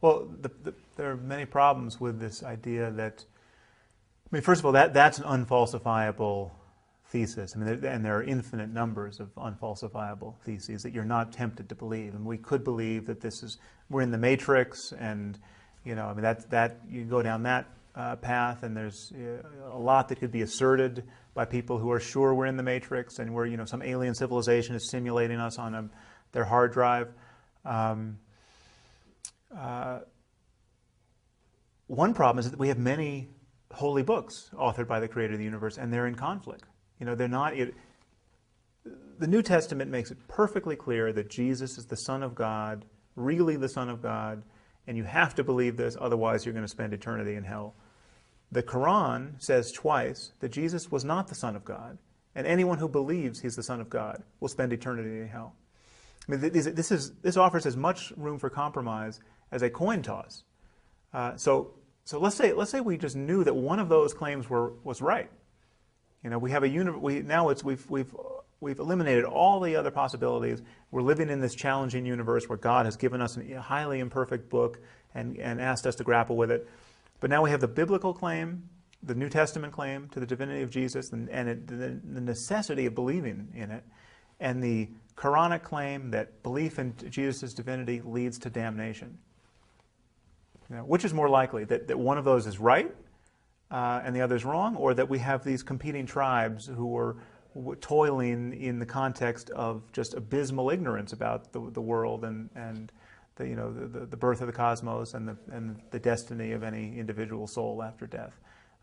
Well, there are many problems with this idea that, I mean, first of all, that's an unfalsifiable thesis. I mean, and there are infinite numbers of unfalsifiable theses that you're not tempted to believe. And we could believe that we're in the Matrix, and I mean, that you go down that path, and there's a lot that could be asserted by people who are sure we're in the Matrix, and we're some alien civilization is simulating us on their hard drive. One problem is that we have many holy books authored by the Creator of the universe, and they're in conflict. They're not. The New Testament makes it perfectly clear that Jesus is the Son of God, really the Son of God, and you have to believe this, otherwise you're going to spend eternity in hell. The Quran says twice that Jesus was not the Son of God, and anyone who believes he's the Son of God will spend eternity in hell. I mean, this offers as much room for compromise as a coin toss. So let's say we just knew that one of those claims was right. We have we've eliminated all the other possibilities. We're living in this challenging universe where God has given us a highly imperfect book and asked us to grapple with it. But now we have the biblical claim, the New Testament claim to the divinity of Jesus, and the necessity of believing in it, and the Quranic claim that belief in Jesus' divinity leads to damnation. Which is more likely, that one of those is right and the other is wrong, or that we have these competing tribes who are toiling in the context of just abysmal ignorance about the world and the birth of the cosmos and the destiny of any individual soul after death.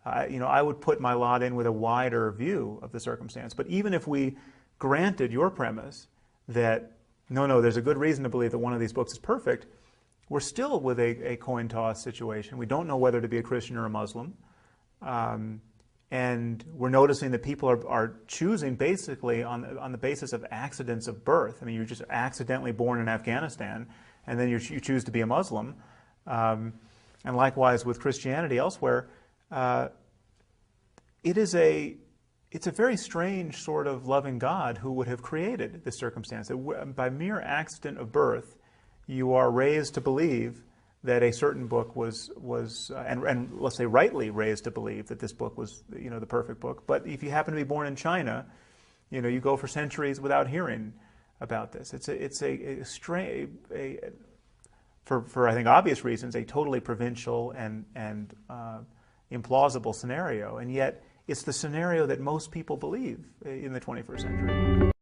I would put my lot in with a wider view of the circumstance. But even if we granted your premise that no, there's a good reason to believe that one of these books is perfect, we're still with a coin toss situation. We don't know whether to be a Christian or a Muslim. And we're noticing that people are choosing basically on the basis of accidents of birth. I mean, you're just accidentally born in Afghanistan, and then you choose to be a Muslim. And likewise with Christianity elsewhere, it's a very strange sort of loving God who would have created this circumstance. That by mere accident of birth, you are raised to believe that a certain book was and let's say rightly raised to believe that this book was the perfect book. But if you happen to be born in China, you go for centuries without hearing about this. For I think obvious reasons, a totally provincial and implausible scenario, and yet it's the scenario that most people believe in the 21st century.